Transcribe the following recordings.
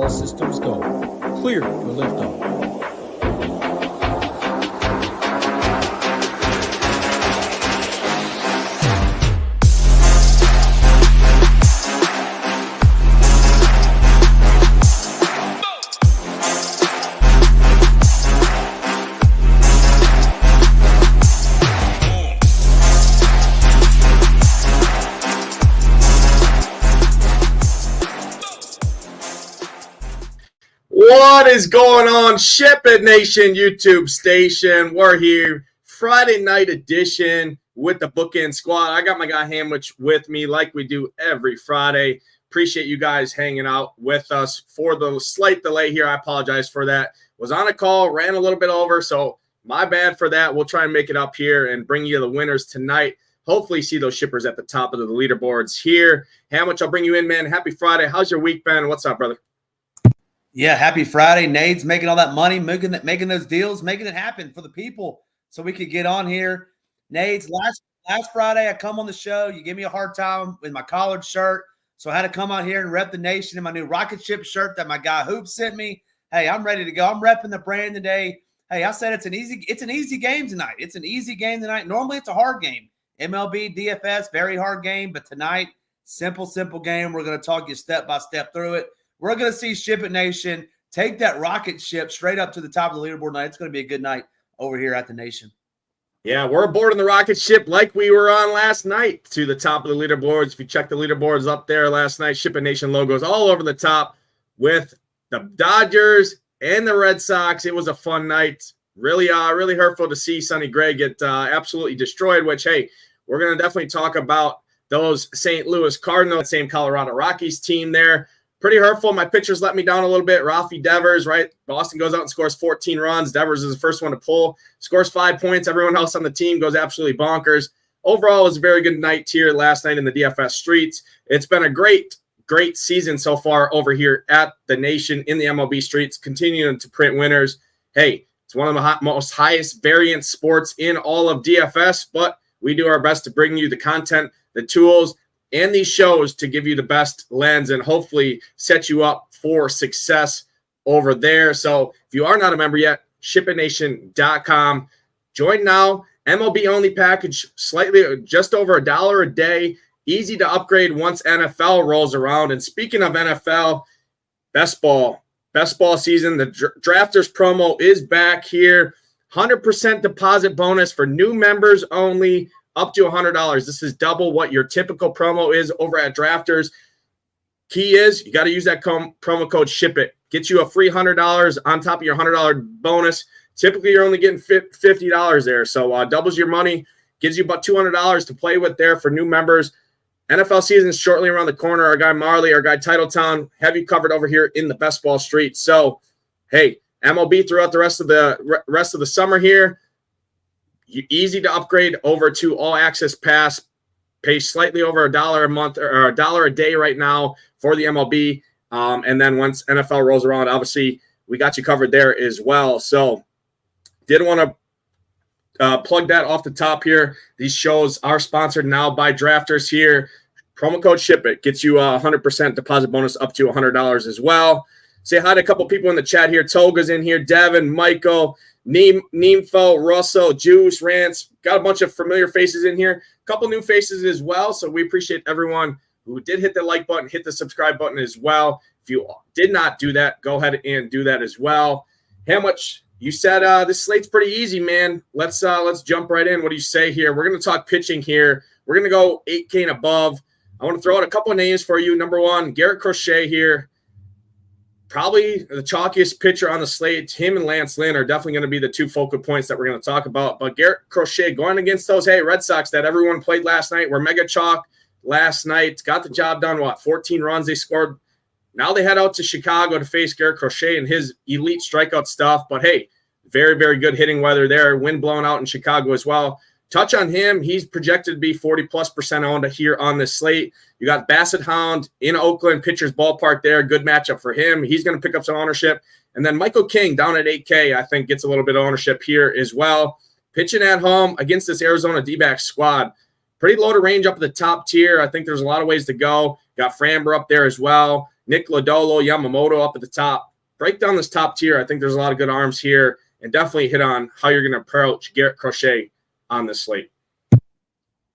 All systems go. Clear for liftoff. What is going on, SHIPIT Nation YouTube station? We're here, Friday night edition with the Bookend Squad. I got my guy Hamwich with me like we do every Friday. Appreciate you guys hanging out with us for the slight delay here. I apologize for that. Was on a call, ran a little bit over, so my bad for that. We'll try and make it up here and bring you the winners tonight. Hopefully see those shippers at the top of the leaderboards here. Hamwich, I'll bring you in, man. Happy Friday. How's your week been? What's up, brother? Yeah, happy Friday. Nade's making all that money, making those deals, making it happen for the people so we could get on here. Nade's last Friday, I come on the show. You gave me a hard time with my collared shirt, so I had to come out here and rep the nation in my new rocket ship shirt that my guy Hoop sent me. Hey, I'm ready to go. I'm repping the brand today. Hey, I said it's an easy game tonight. It's an easy game tonight. Normally it's a hard game. MLB DFS, very hard game, but tonight, simple game. We're going to talk you step by step through it. We're going to see SHIPIT Nation take that rocket ship straight up to the top of the leaderboard tonight. It's going to be a good night over here at the Nation. Yeah, we're aboard on the rocket ship like we were on last night to the top of the leaderboards. If you check the leaderboards up there last night, SHIPIT Nation logos all over the top with the Dodgers and the Red Sox. It was a fun night. Really hurtful to see Sonny Gray get absolutely destroyed, which, hey, we're going to definitely talk about those St. Louis Cardinals, same Colorado Rockies team there. Pretty hurtful. My pitchers let me down a little bit. Rafi Devers, right? Boston goes out and scores 14 runs. Devers is the first one to pull. Scores 5 points. Everyone else on the team goes absolutely bonkers. Overall, it was a very good night here last night in the DFS streets. It's been a great season so far over here at the Nation in the MLB streets, continuing to print winners. Hey, it's one of the most highest variance sports in all of DFS, but we do our best to bring you the content, the tools, and these shows to give you the best lens and hopefully set you up for success over there. So if you are not a member yet, SHIPITNation.com. Join now. MLB only package, slightly just over $1 a day. Easy to upgrade once NFL rolls around. And speaking of NFL, best ball season, the Drafters promo is back here. 100% deposit bonus for new members only. Up to $100. This is double what your typical promo is over at Drafters. Key is you got to use that promo code SHIPIT. Get you a free $100 on top of your $100 bonus. Typically, you're only getting $50 there. So doubles your money, gives you about $200 to play with there for new members. NFL season is shortly around the corner. Our guy Marley, our guy Titletown, have you covered over here in the best ball street. So, hey, MLB throughout the rest of the summer here. Easy to upgrade over to All Access Pass. Pay slightly over $1 a month or $1 a day right now for the MLB. And then once NFL rolls around, obviously we got you covered there as well. So did want to plug that off the top here. These shows are sponsored now by Drafters here. Promo code SHIPIT gets you a 100% deposit bonus up to $100 as well. Say hi to a couple people in the chat here. Toga's in here. Devin, Michael, Neemfo, Russell, Juice, Rance. Got a bunch of familiar faces in here. A couple new faces as well. So we appreciate everyone who did hit the like button, hit the subscribe button as well. If you did not do that, go ahead and do that as well. Hamwich, you said this slate's pretty easy, man. Let's jump right in. What do you say here? We're going to talk pitching here. We're going to go 8K and above. I want to throw out a couple of names for you. Number one, Garrett Crochet here. Probably the chalkiest pitcher on the slate. Him and Lance Lynn are definitely going to be the two focal points that we're going to talk about. But Garrett Crochet going against those, Red Sox that everyone played last night were mega chalk last night. Got the job done, 14 runs they scored. Now they head out to Chicago to face Garrett Crochet and his elite strikeout stuff. But, hey, very, very good hitting weather there. Wind blowing out in Chicago as well. Touch on him. He's projected to be 40+% owned here on this slate. You got Bassett Hound in Oakland, pitcher's ballpark there. Good matchup for him. He's going to pick up some ownership. And then Michael King down at 8K, I think gets a little bit of ownership here as well. Pitching at home against this Arizona D-backs squad. Pretty loaded range up at the top tier. I think there's a lot of ways to go. Got Framber up there as well. Nick Lodolo, Yamamoto up at the top. Break down this top tier. I think there's a lot of good arms here, and definitely hit on how you're going to approach Garrett Crochet on this slate.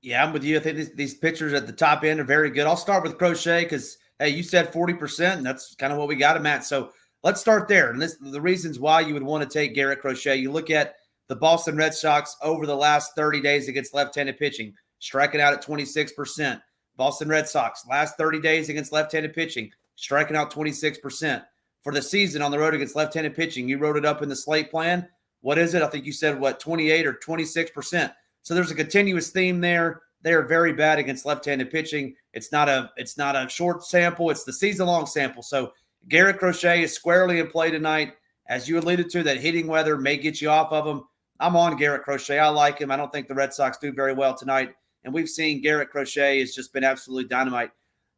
Yeah, I'm with you. I think these pitchers at the top end are very good. I'll start with Crochet because, hey, you said 40%, and that's kind of what we got him at. So let's start there. And the reasons why you would want to take Garrett Crochet. You look at the Boston Red Sox over the last 30 days against left-handed pitching, striking out at 26%. Boston Red Sox, last 30 days against left-handed pitching, striking out 26%. For the season on the road against left-handed pitching, you wrote it up in the slate plan. What is it? I think you said, 28 or 26%. So there's a continuous theme there. They are very bad against left-handed pitching. It's not a short sample. It's the season-long sample. So Garrett Crochet is squarely in play tonight. As you alluded to, that hitting weather may get you off of him. I'm on Garrett Crochet. I like him. I don't think the Red Sox do very well tonight. And we've seen Garrett Crochet has just been absolutely dynamite.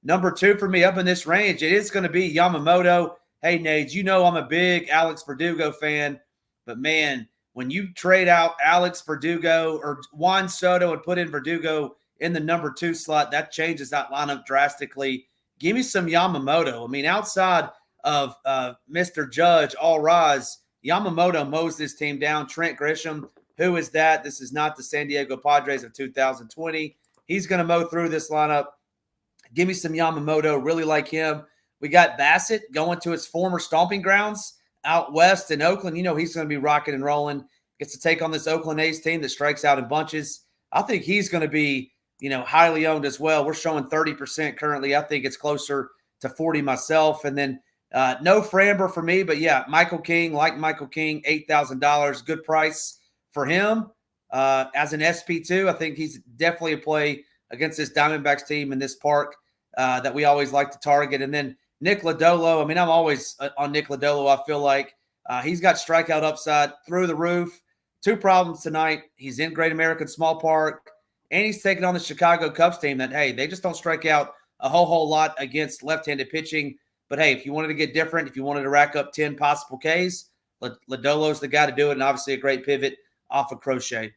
Number 2 for me up in this range, it is going to be Yamamoto. Hey, Nades, you know I'm a big Alex Verdugo fan. But, man, when you trade out Alex Verdugo or Juan Soto and put in Verdugo in the number 2 slot, that changes that lineup drastically. Give me some Yamamoto. I mean, outside of Mr. Judge, All-Rise, Yamamoto mows this team down. Trent Grisham, who is that? This is not the San Diego Padres of 2020. He's going to mow through this lineup. Give me some Yamamoto. Really like him. We got Bassett going to his former stomping grounds out west in Oakland. You know he's going to be rocking and rolling. Gets to take on this Oakland A's team that strikes out in bunches. I think he's going to be, highly owned as well. We're showing 30% currently. I think it's closer to 40 myself. And then no Framber for me, but yeah, Michael King, $8,000. Good price for him. As an SP2, I think he's definitely a play against this Diamondbacks team in this park that we always like to target. And then Nick Lodolo, I'm always on Nick Lodolo. I feel like he's got strikeout upside through the roof. 2 problems tonight. He's in Great American Small Park, and he's taking on the Chicago Cubs team that, hey, they just don't strike out a whole lot against left-handed pitching. But, hey, if you wanted to get different, if you wanted to rack up 10 possible Ks, Lodolo's the guy to do it, and obviously a great pivot off of Crochet.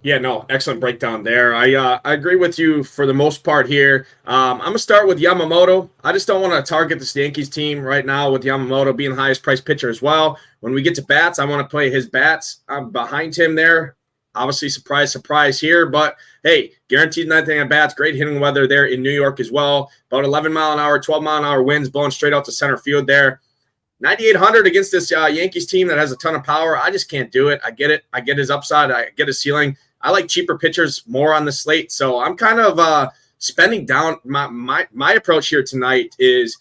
Yeah, no, excellent breakdown there. I agree with you for the most part here. I'm going to start with Yamamoto. I just don't want to target this Yankees team right now with Yamamoto being the highest priced pitcher as well. When we get to bats, I want to play his bats. I'm behind him there. Obviously, surprise here. But, hey, guaranteed 9th inning at bats. Great hitting weather there in New York as well. About 11-mile-an-hour, 12-mile-an-hour winds blowing straight out to center field there. 9,800 against this Yankees team that has a ton of power. I just can't do it. I get it. I get his upside. I get his ceiling. I like cheaper pitchers more on the slate. So I'm kind of spending down. My approach here tonight is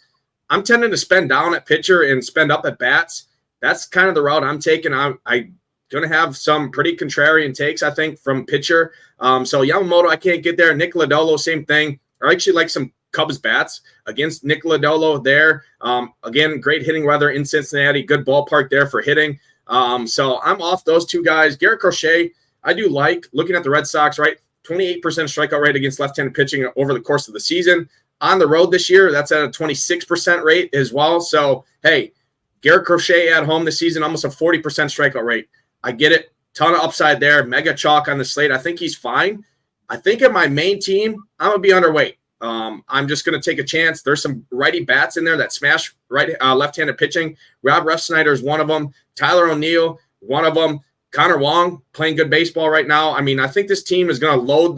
I'm tending to spend down at pitcher and spend up at bats. That's kind of the route I'm taking. I'm going to have some pretty contrarian takes, I think, from pitcher. So Yamamoto, I can't get there. Nick Lodolo, same thing. I actually like some Cubs bats against Nick Lodolo there. Again, great hitting weather in Cincinnati. Good ballpark there for hitting. So I'm off those 2 guys. Garrett Crochet, I do like looking at the Red Sox, right? 28% strikeout rate against left-handed pitching over the course of the season. On the road this year, that's at a 26% rate as well. So, hey, Garrett Crochet at home this season, almost a 40% strikeout rate. I get it. Ton of upside there. Mega chalk on the slate. I think he's fine. I think at my main team, I'm going to be underweight. I'm just going to take a chance. There's some righty bats in there that smash left-handed pitching. Rob Refsnyder is one of them. Tyler O'Neill, one of them. Connor Wong playing good baseball right now. I think this team is going to load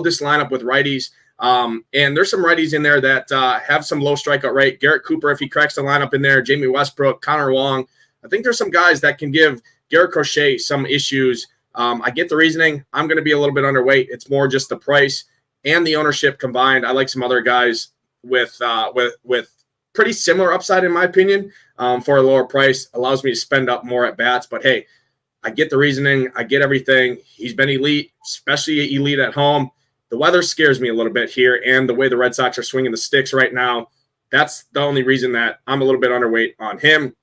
this lineup with righties. And there's some righties in there that have some low strikeout rate. Garrett Cooper, if he cracks the lineup in there, Jamie Westbrook, Connor Wong. I think there's some guys that can give Garrett Crochet some issues. I get the reasoning. I'm going to be a little bit underweight. It's more just the price and the ownership combined. I like some other guys with pretty similar upside, in my opinion, for a lower price. Allows me to spend up more at bats. But, hey, I get the reasoning. I get everything. He's been elite, especially elite at home. The weather scares me a little bit here, and the way the Red Sox are swinging the sticks right now, that's the only reason that I'm a little bit underweight on him.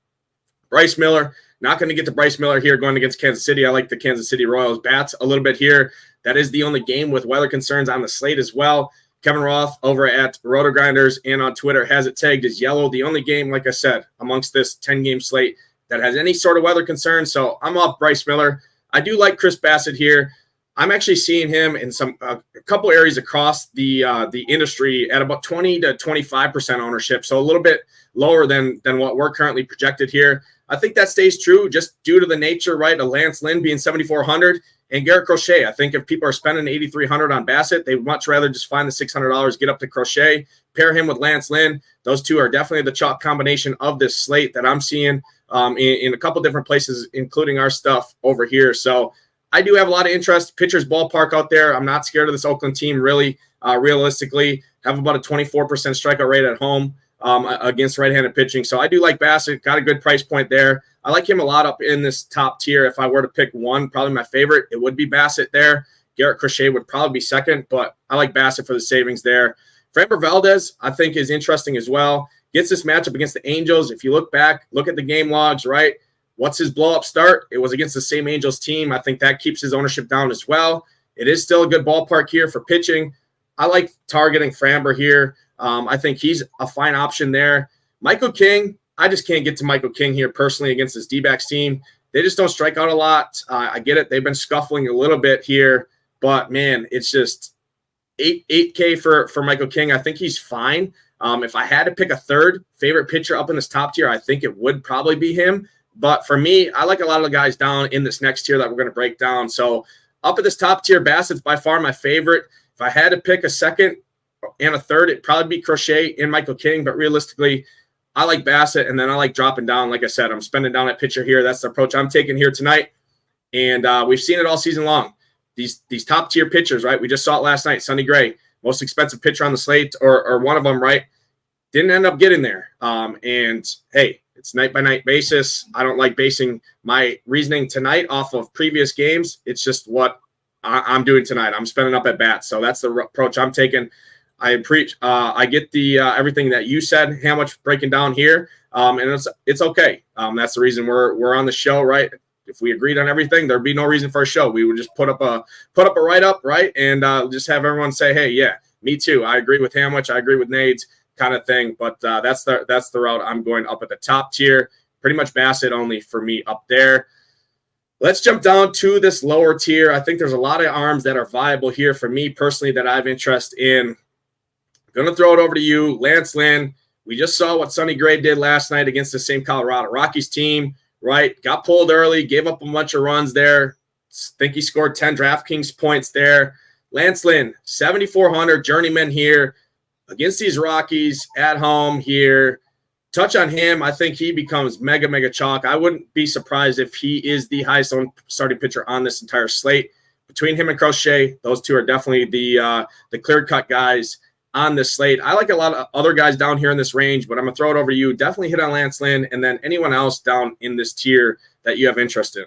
Bryce Miller, not going to get to Bryce Miller here going against Kansas City. I like the Kansas City Royals bats a little bit here. That is the only game with weather concerns on the slate as well. Kevin Roth over at Roto Grinders and on Twitter has it tagged as yellow. The only game, like I said, amongst this 10-game slate that has any sort of weather concern. So I'm off Bryce Miller. I do like Chris Bassett here. I'm actually seeing him in a couple areas across the industry at about 20 to 25% ownership, so a little bit lower than what we're currently projected here. I think that stays true just due to the nature, right, of Lance Lynn being 7,400 and Garrett Crochet. I think if people are spending 8,300 on Bassett, they would much rather just find the $600, get up to Crochet, pair him with Lance Lynn. Those two are definitely the chalk combination of this slate that I'm seeing in a couple different places, including our stuff over here. So I do have a lot of interest. Pitcher's ballpark out there. I'm not scared of this Oakland team, really. Realistically, have about a 24% strikeout rate at home against right-handed pitching. So I do like Bassett. Got a good price point there. I like him a lot up in this top tier. If I were to pick one, probably my favorite, it would be Bassett there. Garrett Crochet would probably be second, but I like Bassett for the savings there. Framber Valdez, I think, is interesting as well. Gets this matchup against the Angels. If you look back, look at the game logs, right? What's his blow-up start? It was against the same Angels team. I think that keeps his ownership down as well. It is still a good ballpark here for pitching. I like targeting Framber here. I think he's a fine option there. Michael King, I just can't get to Michael King here personally against this D-backs team. They just don't strike out a lot. I get it. They've been scuffling a little bit here, but, man, it's just 8K for Michael King. I think he's fine. If I had to pick a third favorite pitcher up in this top tier, I think it would probably be him. But for me, I like a lot of the guys down in this next tier that we're going to break down. So up at this top tier, Bassett's by far my favorite. If I had to pick a second and a third, it'd probably be Crochet and Michael King. But realistically, I like Bassett, and then I like dropping down. Like I said, I'm spending down at pitcher here. That's the approach I'm taking here tonight. And we've seen it all season long. These top tier pitchers, right? We just saw it last night. Sonny Gray, most expensive pitcher on the slate, or one of them, right? Didn't end up getting there. And hey, it's night by night basis. I don't like basing my reasoning tonight off of previous games. It's just what I'm doing tonight. I'm spending up at bat. So that's the approach I'm taking. I get the everything that you said, how much breaking down here. And it's okay. That's the reason we're on the show, right? If we agreed on everything, there'd be no reason for a show. We would just put up a write-up, right? And just have everyone say, hey, yeah, me too. I agree with Hamwich. I agree with Nades, kind of thing. But that's the route I'm going up at the top tier. Pretty much Bassett only for me up there. Let's jump down to this lower tier. I think there's a lot of arms that are viable here for me personally that I have interest in. Going to throw it over to you, Lance Lynn. We just saw what Sonny Gray did last night against the same Colorado Rockies team, right? Got pulled early, gave up a bunch of runs there. Think he scored 10 DraftKings points there. Lance Lynn, 7,400, journeyman here against these Rockies at home here. Touch on him, I think he becomes mega chalk. I wouldn't be surprised if he is the highest owned starting pitcher on this entire slate. Between him and Crochet, those two are definitely the clear-cut guys on this slate. I like a lot of other guys down here in this range, but I'm going to throw it over to you. Definitely hit on Lance Lynn, and then anyone else down in this tier that you have interest in.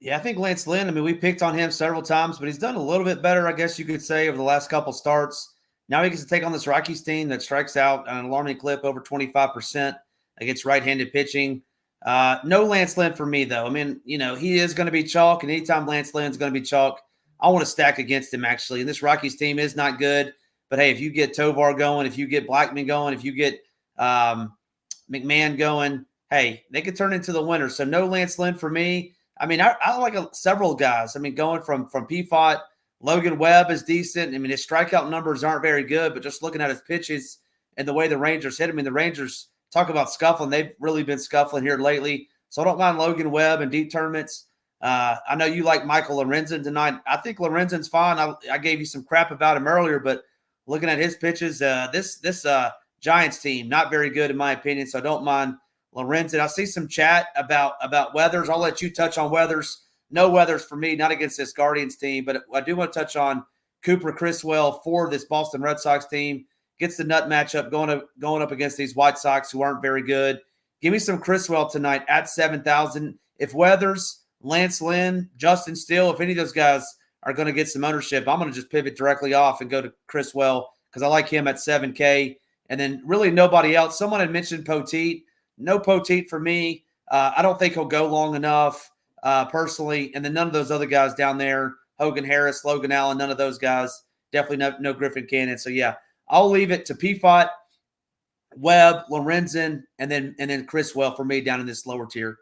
Yeah, I think Lance Lynn, I mean, we picked on him several times, but he's done a little bit better, I guess you could say, over the last couple starts. Now he gets to take on this Rockies team that strikes out on an alarming clip over 25% against right-handed pitching. No Lance Lynn for me, though. I mean, he is going to be chalk, and anytime Lance Lynn's going to be chalk, I want to stack against him, actually. And this Rockies team is not good. But, hey, if you get Tovar going, if you get Blackman going, if you get McMahon going, hey, they could turn into the winner. So no Lance Lynn for me. I mean, I like several guys. I mean, going from PFOT, Logan Webb is decent. I mean, his strikeout numbers aren't very good, but just looking at his pitches and the way the Rangers hit him, I mean, the Rangers talk about scuffling. They've really been scuffling here lately. So I don't mind Logan Webb in deep tournaments. I know you like Michael Lorenzen tonight. I think Lorenzen's fine. I gave you some crap about him earlier, but looking at his pitches, this Giants team, not very good in my opinion, so I don't mind Lorenzen. I see some chat about Weathers. I'll let you touch on Weathers. No Weathers for me, not against this Guardians team, but I do want to touch on Cooper Criswell for this Boston Red Sox team. Gets the nut matchup going up against these White Sox who aren't very good. Give me some Criswell tonight at 7,000. If Weathers, Lance Lynn, Justin Steele, if any of those guys are going to get some ownership, I'm going to just pivot directly off and go to Criswell because I like him at 7K. And then really nobody else. Someone had mentioned Poteet. No Poteet for me. I don't think he'll go long enough personally. And then none of those other guys down there, Hogan Harris, Logan Allen, none of those guys. Definitely no Griffin Cannon. So, yeah, I'll leave it to PFOT, Webb, Lorenzen, and then Criswell for me down in this lower tier.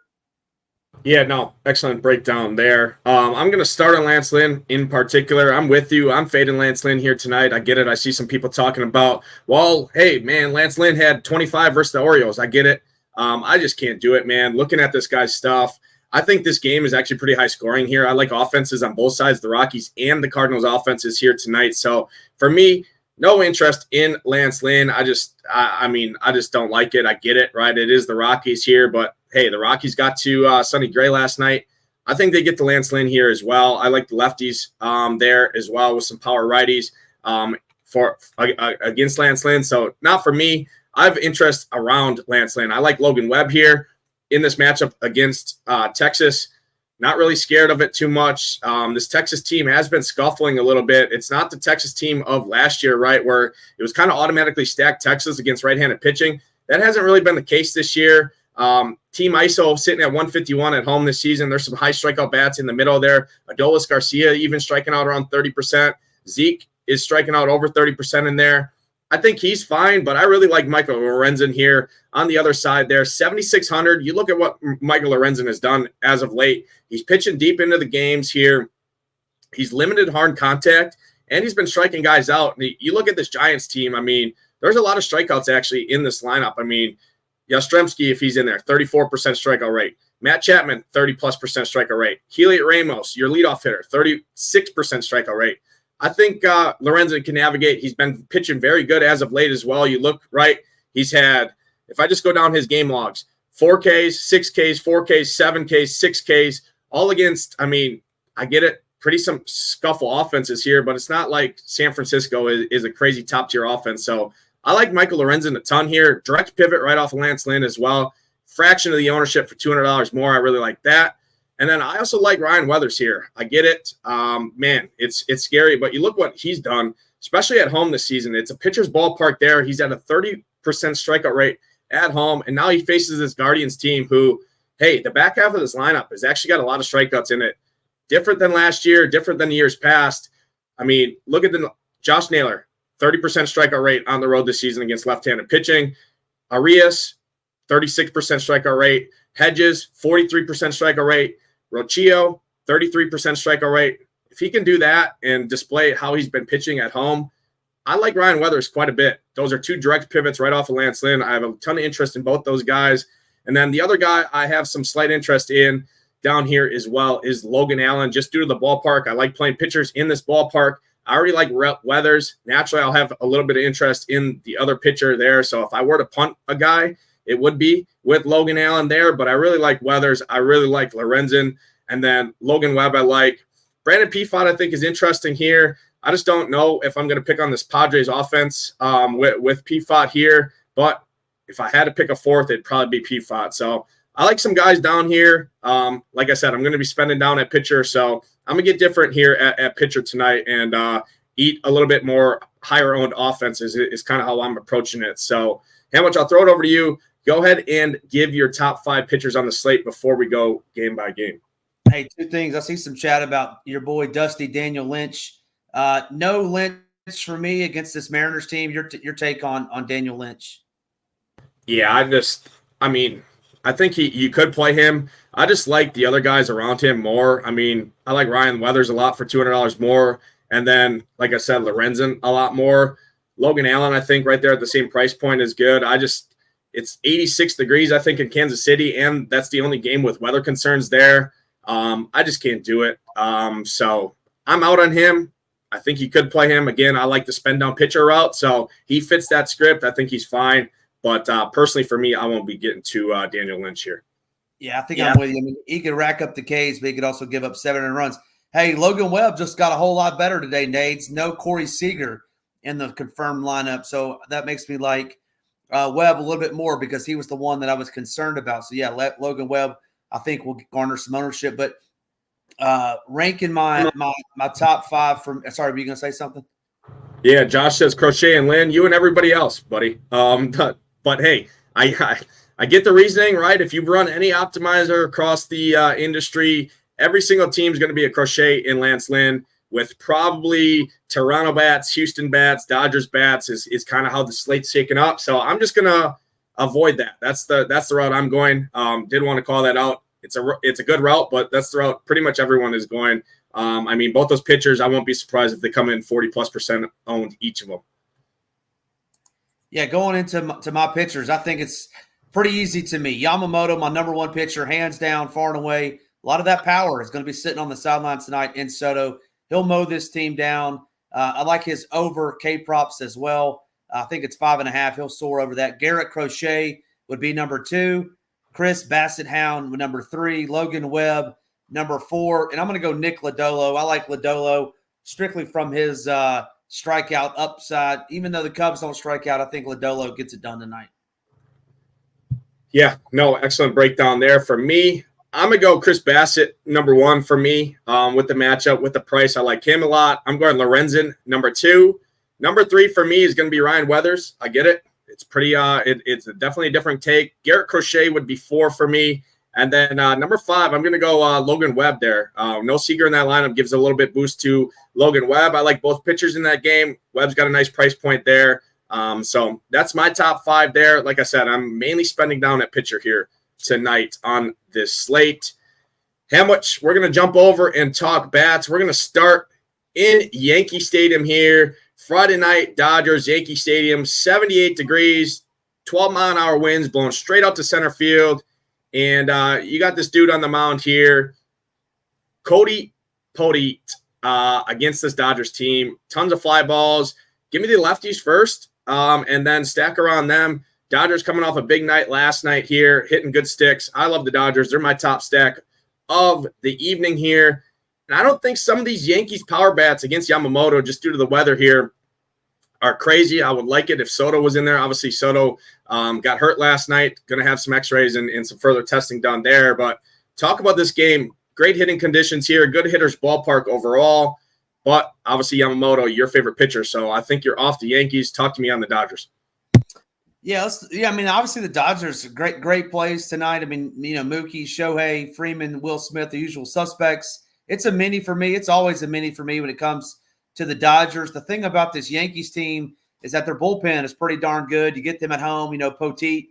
Yeah, no, excellent breakdown there. I'm going to start on Lance Lynn in particular. I'm with you. I'm fading Lance Lynn here tonight. I get it. I see some people talking about, well, hey, man, Lance Lynn had 25 versus the Orioles. I get it. I just can't do it, man. Looking at this guy's stuff, I think this game is actually pretty high scoring here. I like offenses on both sides, the Rockies and the Cardinals offenses here tonight. So for me, no interest in Lance Lynn. I just don't like it. I get it, right? It is the Rockies here, but hey, the Rockies got to Sonny Gray last night. I think they get to Lance Lynn here as well. I like the lefties there as well with some power righties against Lance Lynn. So not for me. I have interest around Lance Lynn. I like Logan Webb here in this matchup against Texas. Not really scared of it too much. This Texas team has been scuffling a little bit. It's not the Texas team of last year, right, where it was kind of automatically stacked Texas against right-handed pitching. That hasn't really been the case this year. Team ISO sitting at 151 at home this season. There's some high strikeout bats in the middle there. Adolis Garcia even striking out around 30%. Zeke is striking out over 30% in there. I think he's fine, but I really like Michael Lorenzen here on the other side there. 7,600. You look at what Michael Lorenzen has done as of late. He's pitching deep into the games here. He's limited hard contact, and he's been striking guys out. You look at this Giants team, I mean, there's a lot of strikeouts actually in this lineup. I mean, Yastrzemski, if he's in there, 34% strikeout rate. Matt Chapman, 30+% strikeout rate. Heliot Ramos, your leadoff hitter, 36% strikeout rate. I think Lorenzen can navigate. He's been pitching very good as of late as well. You look right. He's had, if I just go down his game logs, 4Ks, 6Ks, 4Ks, 7Ks, 6Ks, all against, I mean, I get it, pretty some scuffle offenses here, but it's not like San Francisco is a crazy top-tier offense. So I like Michael Lorenzen a ton here. Direct pivot right off of Lance Lynn as well. Fraction of the ownership for $200 more. I really like that. And then I also like Ryan Weathers here. I get it. Man, it's scary, but you look what he's done, especially at home this season. It's a pitcher's ballpark there. He's at a 30% strikeout rate at home, and now he faces this Guardians team who, hey, the back half of this lineup has actually got a lot of strikeouts in it. Different than last year, different than the years past. I mean, look at Josh Naylor, 30% strikeout rate on the road this season against left-handed pitching. Arias, 36% strikeout rate. Hedges, 43% strikeout rate. Rocchio, 33% strikeout rate. If he can do that and display how he's been pitching at home, I like Ryan Weathers quite a bit. Those are two direct pivots right off of Lance Lynn. I have a ton of interest in both those guys. And then the other guy I have some slight interest in down here as well is Logan Allen, just due to the ballpark. I like playing pitchers in this ballpark. I already like Weathers. Naturally, I'll have a little bit of interest in the other pitcher there. So if I were to punt a guy, it would be with Logan Allen there, but I really like Weathers. I really like Lorenzen. And then Logan Webb I like. Brandon Pfaadt I think is interesting here. I just don't know if I'm going to pick on this Padres offense with Pfaadt here, but if I had to pick a fourth, it'd probably be Pfaadt. So I like some guys down here. Like I said, I'm going to be spending down at pitcher, so I'm going to get different here at pitcher tonight and eat a little bit more higher-owned offenses is kind of how I'm approaching it. So, Hamich, I'll throw it over to you. Go ahead and give your top 5 pitchers on the slate before we go game by game. Hey, 2 things. I see some chat about your boy Dusty Daniel Lynch. No Lynch for me against this Mariners team. Your take on Daniel Lynch? Yeah, I think you could play him. I just like the other guys around him more. I mean, I like Ryan Weathers a lot for $200 more. And then, like I said, Lorenzen a lot more. Logan Allen, I think, right there at the same price point is good. It's 86 degrees, I think, in Kansas City, and that's the only game with weather concerns there. I just can't do it. So I'm out on him. I think you could play him. Again, I like the spend down pitcher route, so he fits that script. I think he's fine. But personally, for me, I won't be getting to Daniel Lynch here. Yeah, I think I'm with you. I mean, he could rack up the Ks, but he could also give up 700 runs. Hey, Logan Webb just got a whole lot better today, Nades. No Corey Seager in the confirmed lineup, so that makes me like Webb a little bit more because he was the one that I was concerned about. So, yeah, let Logan Webb, I think, will garner some ownership. But ranking my top 5 from – sorry, were you going to say something? Yeah, Josh says Crochet and Lynn, you and everybody else, buddy. But hey, I get the reasoning, right? If you run any optimizer across the industry, every single team is going to be a Crochet in Lance Lynn with probably Toronto bats, Houston bats, Dodgers bats is kind of how the slate's shaken up. So I'm just going to avoid that. That's the route I'm going. Did want to call that out it's a good route, but that's the route pretty much everyone is going. I mean, both those pitchers, I won't be surprised if they come in 40+% owned each of them. Yeah, going into my pitchers, I think it's pretty easy to me. Yamamoto, my number one pitcher, hands down, far and away. A lot of that power is going to be sitting on the sidelines tonight in Soto. He'll mow this team down. I like his over K props as well. I think it's 5.5. He'll soar over that. Garrett Crochet would be number 2. Chris Bassett Hound with number 3. Logan Webb, number 4. And I'm going to go Nick Lodolo. I like Lodolo strictly from his strikeout upside. Even though the Cubs don't strike out, I think Lodolo gets it done tonight. Yeah, no, excellent breakdown there. For me, I'm going to go Chris Bassett, number 1 for me with the matchup, with the price. I like him a lot. I'm going Lorenzen, number 2. Number 3 for me is going to be Ryan Weathers. I get it. It's pretty it's definitely a different take. Garrett Crochet would be 4 for me. And then number 5, I'm going to go Logan Webb there. No Seager in that lineup gives a little bit boost to Logan Webb. I like both pitchers in that game. Webb's got a nice price point there. So that's my top 5 there. Like I said, I'm mainly spending down at pitcher here tonight on this slate. How much we're going to jump over and talk bats. We're going to start in Yankee Stadium here. Friday night, Dodgers, Yankee Stadium, 78 degrees, 12-mile-an-hour winds blowing straight out to center field. And you got this dude on the mound here, Cody Poteet, against this Dodgers team. Tons of fly balls. Give me the lefties first, and then stack around them. Dodgers coming off a big night last night here, hitting good sticks. I love the Dodgers. They're my top stack of the evening here. And I don't think some of these Yankees power bats against Yamamoto, just due to the weather here, are crazy. I would like it if Soto was in there. Obviously, Soto got hurt last night. Going to have some x-rays and some further testing done there. But talk about this game. Great hitting conditions here. Good hitters ballpark overall. But obviously, Yamamoto, your favorite pitcher. So I think you're off the Yankees. Talk to me on the Dodgers. Yeah, I mean, obviously the Dodgers, great plays tonight. I mean, Mookie, Shohei, Freeman, Will Smith, the usual suspects. It's a mini for me. It's always a mini for me when it comes to the Dodgers. The thing about this Yankees team is that their bullpen is pretty darn good. You get them at home, Poteet,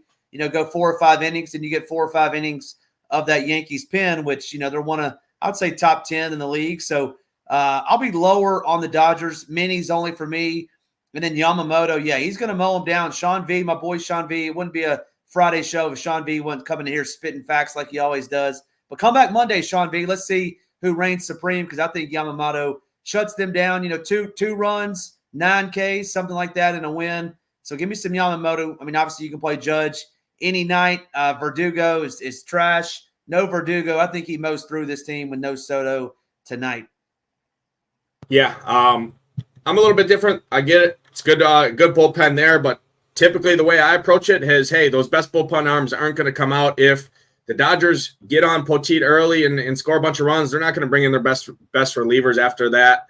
go 4 or 5 innings, and you get 4 or 5 innings of that Yankees pen, which, they're one of, I would say, top 10 in the league. So I'll be lower on the Dodgers. Minis only for me. And then Yamamoto, yeah, he's going to mow him down. Sean V, my boy Sean V. It wouldn't be a Friday show if Sean V wasn't coming in here spitting facts like he always does. But come back Monday, Sean V. Let's see who reigns supreme, because I think Yamamoto shuts them down. 2 runs, 9 Ks, something like that in a win. So give me some Yamamoto. I mean, obviously you can play Judge any night. Verdugo is trash. No Verdugo. I think he mows through this team with no Soto tonight. Yeah, I'm a little bit different. I get it. It's good bullpen there, but typically the way I approach it is, hey, those best bullpen arms aren't going to come out. If the Dodgers get on Poteet early and score a bunch of runs, they're not going to bring in their best relievers after that.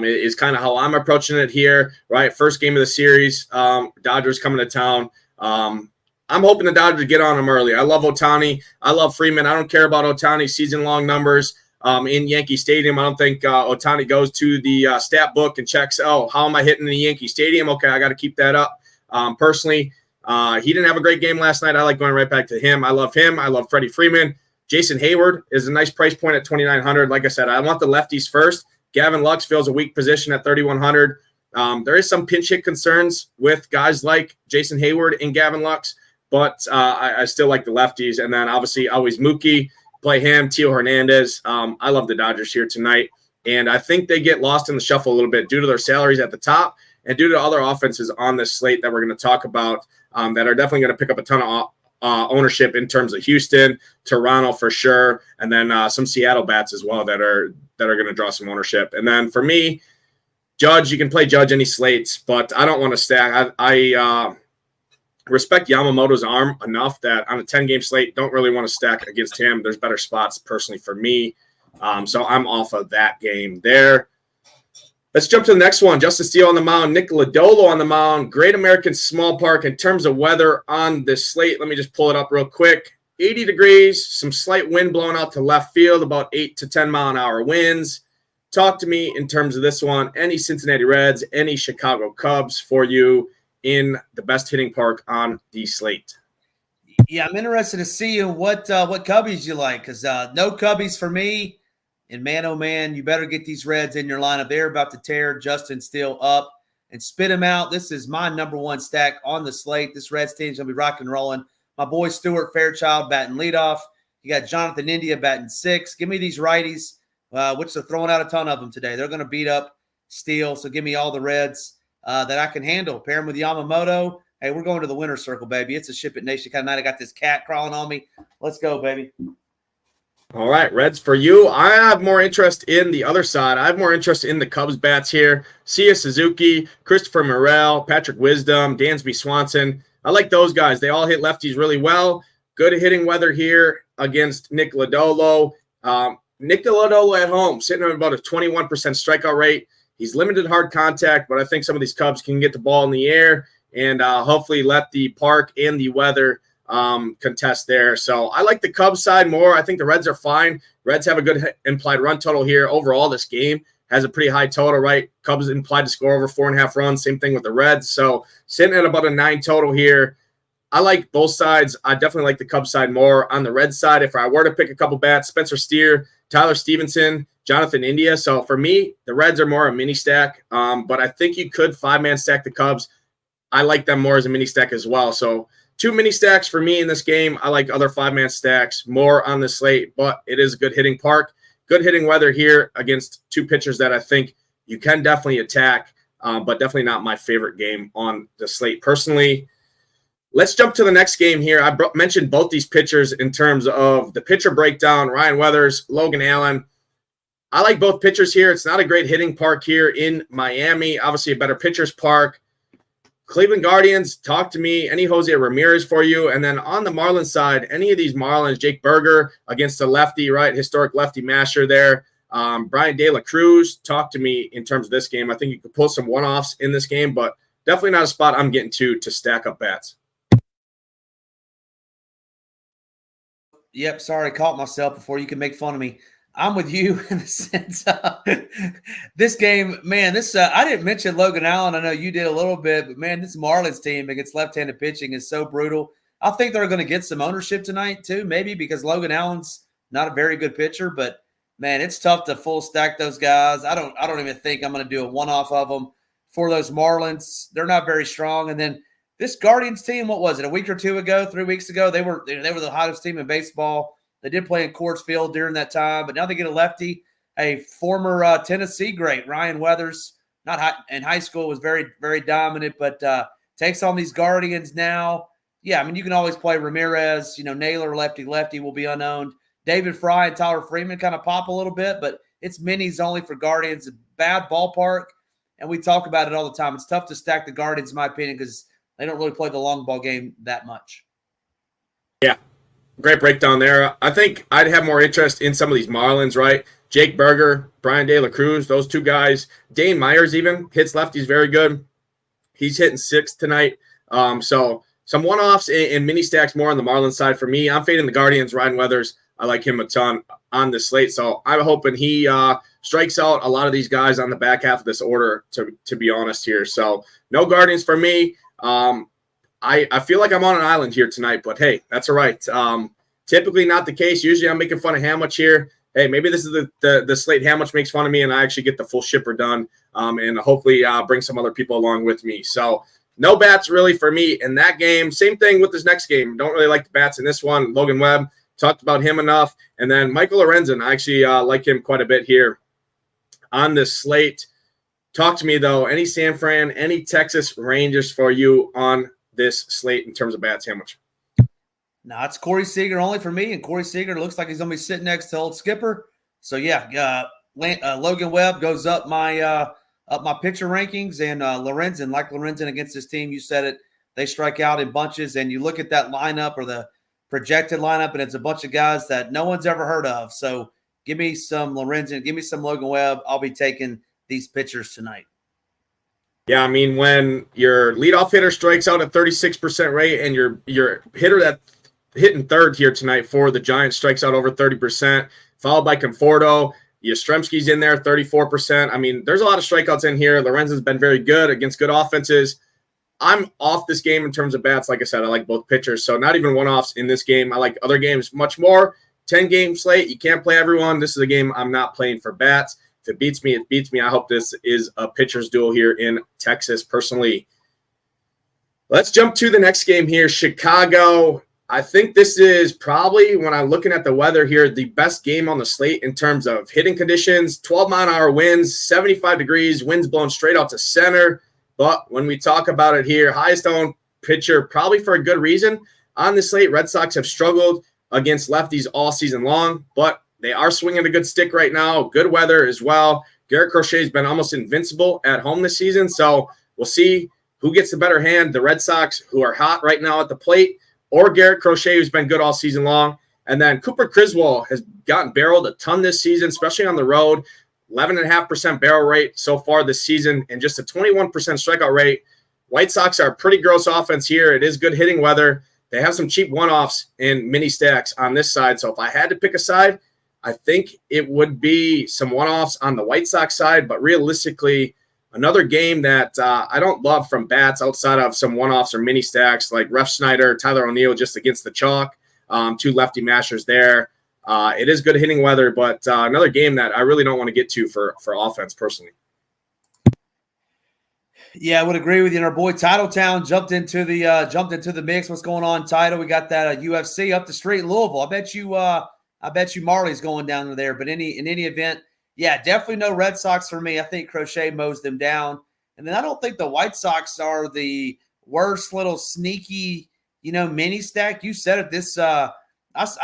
Is kind of how I'm approaching it here, right? First game of the series, Dodgers coming to town. I'm hoping the Dodgers get on them early. I love Ohtani. I love Freeman. I don't care about Ohtani's season-long numbers. In Yankee Stadium, I don't think Ohtani goes to the stat book and checks, how am I hitting in the Yankee Stadium? Okay, I got to keep that up. Personally, he didn't have a great game last night. I like going right back to him. I love him. I love Freddie Freeman. Jason Hayward is a nice price point at $2,900. Like I said, I want the lefties first. Gavin Lux fills a weak position at $3,100. There is some pinch hit concerns with guys like Jason Hayward and Gavin Lux, but I still like the lefties. And then obviously always Mookie. Play him, Teo Hernandez. I love the Dodgers here tonight. And I think they get lost in the shuffle a little bit due to their salaries at the top and due to other offenses on this slate that we're going to talk about that are definitely going to pick up a ton of ownership in terms of Houston, Toronto for sure, and then some Seattle bats as well that are going to draw some ownership. And then for me, Judge, you can play Judge any slates, but I don't want to stack. I respect Yamamoto's arm enough that on a 10-game slate, don't really want to stack against him. There's better spots personally for me. So I'm off of that game there. Let's jump to the next one. Justin Steele on the mound, Nick Lodolo on the mound. Great American Small Park in terms of weather on this slate. Let me just pull it up real quick. 80 degrees, some slight wind blowing out to left field, about 8 to 10-mile-an-hour winds. Talk to me in terms of this one. Any Cincinnati Reds, any Chicago Cubs for you in the best hitting park on the slate? Yeah, I'm interested to see what Cubbies you like, because no Cubbies for me. And man, oh man, you better get these Reds in your lineup. They're about to tear Justin Steele up and spit him out. This is my number one stack on the slate. This Reds team's going to be rocking and rolling. My boy Stuart Fairchild batting leadoff. You got Jonathan India batting 6. Give me these righties, which they're throwing out a ton of them today. They're going to beat up Steele, so give me all the Reds that I can handle. Pair them with Yamamoto. Hey, we're going to the winner's circle, baby. It's a Ship It Nation kind of night. I got this cat crawling on me. Let's go, baby. All right, Reds for you. I have more interest in the other side. I have more interest in the Cubs bats here. Sia Suzuki, Christopher Morel, Patrick Wisdom, Dansby Swanson. I like those guys. They all hit lefties really well. Good hitting weather here against Nick Lodolo. Nick Lodolo at home, sitting at about a 21% strikeout rate. He's limited hard contact, but I think some of these Cubs can get the ball in the air and hopefully let the park and the weather contest there. So I like the Cubs side more. I think the Reds are fine. Reds have a good implied run total here. Overall, this game has a pretty high total, right? Cubs implied to score over 4.5 runs. Same thing with the Reds. So sitting at about a 9 total here. I like both sides. I definitely like the Cubs side more. On the Reds side, if I were to pick a couple bats, Spencer Steer, Tyler Stevenson, Jonathan India. So for me, the Reds are more a mini stack, but I think you could 5-man stack the Cubs. I like them more as a mini stack as well. So 2 mini stacks for me in this game. I like other 5-man stacks more on the slate, but it is a good hitting park. Good hitting weather here against 2 pitchers that I think you can definitely attack, but definitely not my favorite game on the slate personally. Let's jump to the next game here. I mentioned both these pitchers in terms of the pitcher breakdown, Ryan Weathers, Logan Allen. I like both pitchers here. It's not a great hitting park here in Miami. Obviously, a better pitcher's park. Cleveland Guardians, talk to me. Any Jose Ramirez for you? And then on the Marlins side, any of these Marlins, Jake Berger against a lefty, right? Historic lefty masher there. Brian De La Cruz, talk to me in terms of this game. I think you could pull some one-offs in this game, but definitely not a spot I'm getting to stack up bats. Yep, sorry, caught myself before you can make fun of me. I'm with you in the sense of this game, man. I didn't mention Logan Allen. I know you did a little bit, but man, this Marlins team against left-handed pitching is so brutal. I think they're going to get some ownership tonight too, maybe because Logan Allen's not a very good pitcher, but man, it's tough to full stack those guys. I don't even think I'm going to do a one-off of them for those Marlins. They're not very strong, and then this Guardians team, what was it, a week or 2 ago, 3 weeks ago? They were the hottest team in baseball. They did play in Coors Field during that time, but now they get a lefty, a former Tennessee great, Ryan Weathers. In high school was very, very dominant, but takes on these Guardians now. Yeah, I mean, you can always play Ramirez. Naylor, lefty will be unowned. David Fry and Tyler Freeman kind of pop a little bit, but it's minis only for Guardians. A bad ballpark, and we talk about it all the time. It's tough to stack the Guardians, in my opinion, because they don't really play the long ball game that much. Yeah, great breakdown there. I think I'd have more interest in some of these Marlins, right? Jake Berger, Brian De La Cruz, those 2 guys. Dane Myers even hits lefties very good. He's hitting 6 tonight. So some one-offs and mini stacks more on the Marlins side for me. I'm fading the Guardians, Ryan Weathers. I like him a ton on the slate. So I'm hoping he strikes out a lot of these guys on the back half of this order, to be honest here. So no Guardians for me. I feel like I'm on an island here tonight, but hey, that's all right. Typically not the case. Usually I'm making fun of Hamlich here. Hey, maybe this is the slate Hamlich makes fun of me and I actually get the full shipper done and hopefully bring some other people along with me. So no bats really for me in that game. Same thing with this next game. Don't really like the bats in this one. Logan Webb, talked about him enough. And then Michael Lorenzen, I actually like him quite a bit here on this slate. Talk to me, though. Any San Fran, any Texas Rangers for you on this slate in terms of bats? How much? No, it's Corey Seager only for me, and Corey Seager looks like he's going to be sitting next to old Skipper. So, yeah, Logan Webb goes up my pitcher rankings, and Lorenzen, like Lorenzen against this team, you said it, they strike out in bunches, and you look at that lineup or the projected lineup, and it's a bunch of guys that no one's ever heard of. So give me some Lorenzen, give me some Logan Webb. I'll be taking these pitchers tonight. Yeah, I mean, when your leadoff hitter strikes out at 36% rate and your hitter that hitting third here tonight for the Giants strikes out over 30%, followed by Conforto, Yastrzemski's in there, 34%. I mean, there's a lot of strikeouts in here. Lorenzen's been very good against good offenses. I'm off this game in terms of bats. Like I said, I like both pitchers, so not even one-offs in this game. I like other games much more. 10-game slate. You can't play everyone. This is a game I'm not playing for bats. If it beats me, it beats me. I hope this is a pitcher's duel here in Texas, personally. Let's jump to the next game here, Chicago. I think this is probably, when I'm looking at the weather here, the best game on the slate in terms of hitting conditions. 12-mile-an-hour winds, 75 degrees, winds blowing straight out to center. But when we talk about it here, highest owned pitcher, probably for a good reason. On the slate, Red Sox have struggled against lefties all season long, but they are swinging a good stick right now. Good weather as well. Garrett Crochet has been almost invincible at home this season, so we'll see who gets the better hand, the Red Sox, who are hot right now at the plate, or Garrett Crochet, who's been good all season long. And then Cooper Criswell has gotten barreled a ton this season, especially on the road. 11.5% barrel rate so far this season and just a 21% strikeout rate. White Sox are a pretty gross offense here. It is good hitting weather. They have some cheap one-offs and mini stacks on this side. So if I had to pick a side, I think it would be some one-offs on the White Sox side. But realistically, another game that I don't love from bats outside of some one-offs or mini stacks like Ref Schneider, Tyler O'Neill just against the chalk. Two lefty mashers there. It is good hitting weather, but another game that I really don't want to get to for offense personally. Yeah, I would agree with you. And our boy Titletown jumped into the mix. What's going on, Title? We got that UFC up the street in Louisville. I bet you Marley's going down to there. But in any event, yeah, definitely no Red Sox for me. I think Crochet mows them down. And then I don't think the White Sox are the worst little sneaky, mini stack. You said it. This I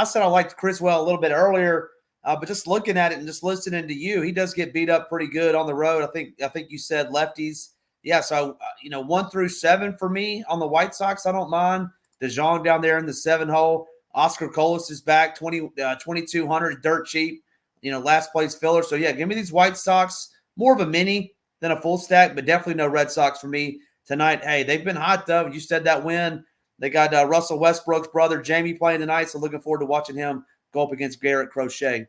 said I liked Criswell a little bit earlier, but just looking at it and just listening to you, he does get beat up pretty good on the road. I think you said lefties. Yeah, so 1 through 7 for me on the White Sox. I don't mind. DeJong down there in the 7 hole. Oscar Colas is back, 2,200, dirt cheap. Last place filler. So yeah, give me these White Sox. More of a mini than a full stack, but definitely no Red Sox for me tonight. Hey, they've been hot though. You said that win. They got Russell Westbrook's brother Jamie playing tonight, so looking forward to watching him go up against Garrett Crochet.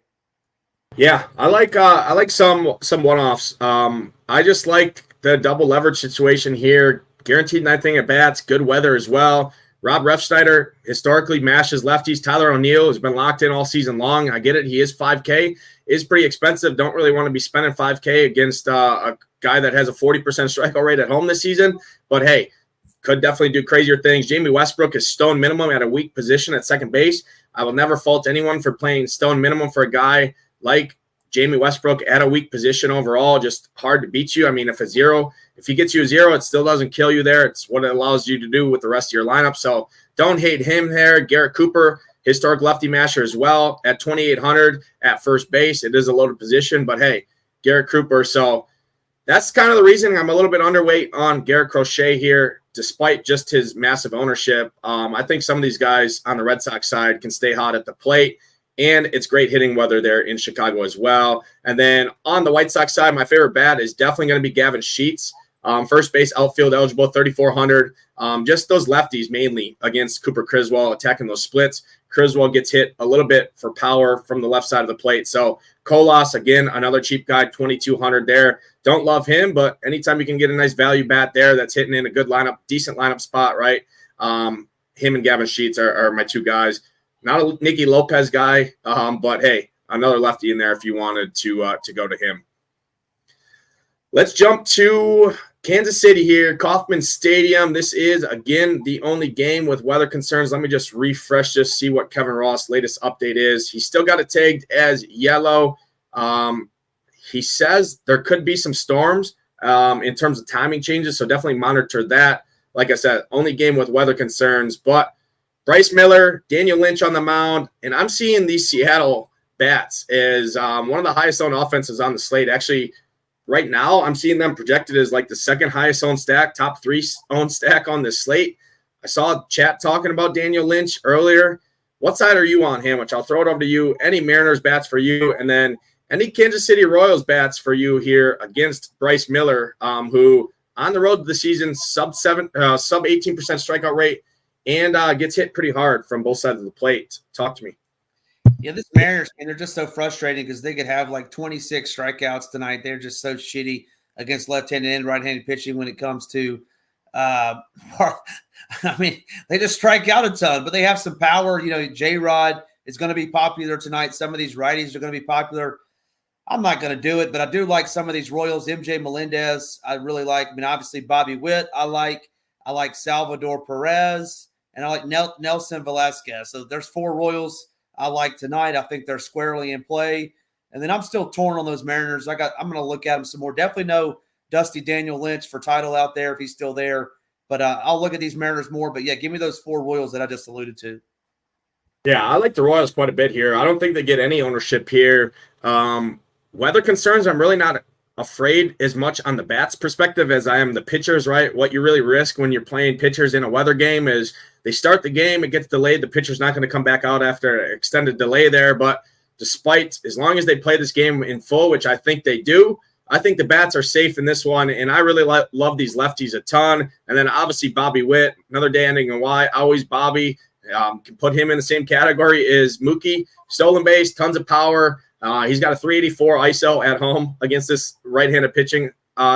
Yeah, I like some one-offs. I just like the double leverage situation here. Guaranteed ninth inning at bats, good weather as well. Rob Refsnyder historically mashes lefties. Tyler O'Neill has been locked in all season long. I get it. He is $5K. Is pretty expensive. Don't really want to be spending $5K against a guy that has a 40% strikeout rate at home this season. But hey, could definitely do crazier things. Jamie Westbrook is stone minimum at a weak position at second base. I will never fault anyone for playing stone minimum for a guy like Jamie Westbrook at a weak position overall. Just hard to beat you. I mean, if he gets you a 0, it still doesn't kill you there. It's what it allows you to do with the rest of your lineup. So don't hate him there. Garrett Cooper, historic lefty masher as well at 2,800 at first base. It is a loaded position, but hey, Garrett Cooper. So that's kind of the reason I'm a little bit underweight on Garrett Crochet here, despite just his massive ownership. I think some of these guys on the Red Sox side can stay hot at the plate, and it's great hitting weather there in Chicago as well. And then on the White Sox side, my favorite bat is definitely going to be Gavin Sheets. First base, outfield eligible, 3,400. Just those lefties mainly against Cooper Criswell attacking those splits. Criswell gets hit a little bit for power from the left side of the plate. So Colas, again, another cheap guy, 2,200 there. Don't love him, but anytime you can get a nice value bat there that's hitting in a good lineup, decent lineup spot, right? Him and Gavin Sheets are my two guys. Not a Nicky Lopez guy, but hey, another lefty in there if you wanted to go to him. Let's jump to Kansas City here, Kauffman Stadium. This is, again, the only game with weather concerns. Let me just refresh this, see what Kevin Ross' latest update is. He's still got it tagged as yellow. He says there could be some storms in terms of timing changes, so definitely monitor that. Like I said, only game with weather concerns, but Bryce Miller, Daniel Lynch on the mound, and I'm seeing these Seattle bats as one of the highest owned offenses on the slate. Actually, right now, I'm seeing them projected as like the second highest owned stack, top 3 owned stack on this slate. I saw chat talking about Daniel Lynch earlier. What side are you on him? Which I'll throw it over to you. Any Mariners bats for you, and then any Kansas City Royals bats for you here against Bryce Miller, who on the road to the season, sub 18% strikeout rate, and gets hit pretty hard from both sides of the plate. Talk to me. Yeah, this Mariners, and they're just so frustrating because they could have like 26 strikeouts tonight. They're just so shitty against left-handed and right-handed pitching when it comes to I mean, they just strike out a ton, but they have some power. You know, J-Rod is going to be popular tonight. Some of these righties are going to be popular. I'm not going to do it, but I do like some of these Royals. MJ Melendez, I really like. I mean, obviously Bobby Witt, I like Salvador Perez, and I like Nelson Velasquez. So there's 4 Royals I like tonight. I think they're squarely in play. And then I'm still torn on those Mariners. I'm going to look at them some more. Definitely no Dusty Daniel Lynch for title out there if he's still there. But I'll look at these Mariners more. But, yeah, give me those 4 Royals that I just alluded to. Yeah, I like the Royals quite a bit here. I don't think they get any ownership here. Weather concerns, I'm really not afraid as much on the bats perspective as I am the pitchers, right? What you really risk when you're playing pitchers in a weather game is they start the game, it gets delayed, the pitcher's not going to come back out after an extended delay there. But despite, as long as they play this game in full, which I think they do, I think the bats are safe in this one, and I really love these lefties a ton. And then obviously Bobby Witt, another day ending in Y, always Bobby. Can put him in the same category as Mookie. Stolen base, tons of power. He's got a 384 ISO at home against this right-handed pitching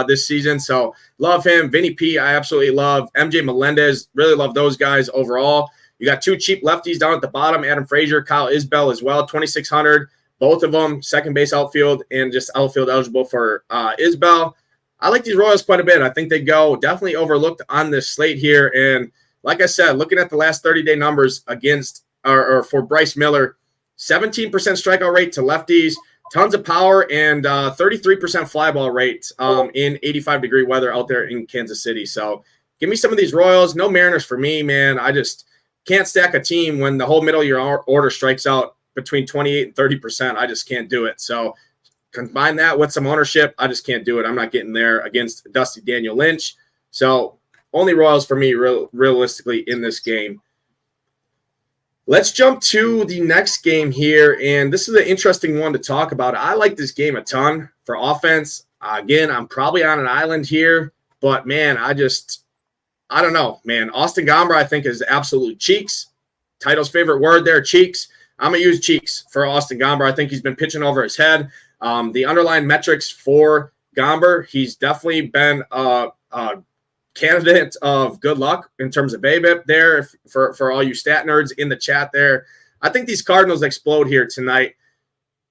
this season. So love him. Vinny P, I absolutely love. MJ Melendez, really love those guys overall. You got 2 cheap lefties down at the bottom, Adam Frazier, Kyle Isbell as well, 2,600. Both of them second base outfield and just outfield eligible for Isbell. I like these Royals quite a bit. I think they go definitely overlooked on this slate here. And like I said, looking at the last 30-day numbers against or for Bryce Miller, 17% strikeout rate to lefties, tons of power, and 33% fly ball rate in 85-degree weather out there in Kansas City. So give me some of these Royals. No Mariners for me, man. I just can't stack a team when the whole middle of your order strikes out between 28 and 30%. I just can't do it. So combine that with some ownership. I just can't do it. I'm not getting there against Dusty Daniel Lynch. So only Royals for me realistically in this game. Let's jump to the next game here, and this is an interesting one to talk about. I like this game a ton for offense. Again, I'm probably on an island here, but, man, I don't know, man. Austin Gomber, I think, is absolute cheeks. Title's favorite word there, cheeks. I'm going to use cheeks for Austin Gomber. I think he's been pitching over his head. The underlying metrics for Gomber, he's definitely been a candidate of good luck in terms of BABIP there for all you stat nerds in the chat there. I think these Cardinals explode here tonight.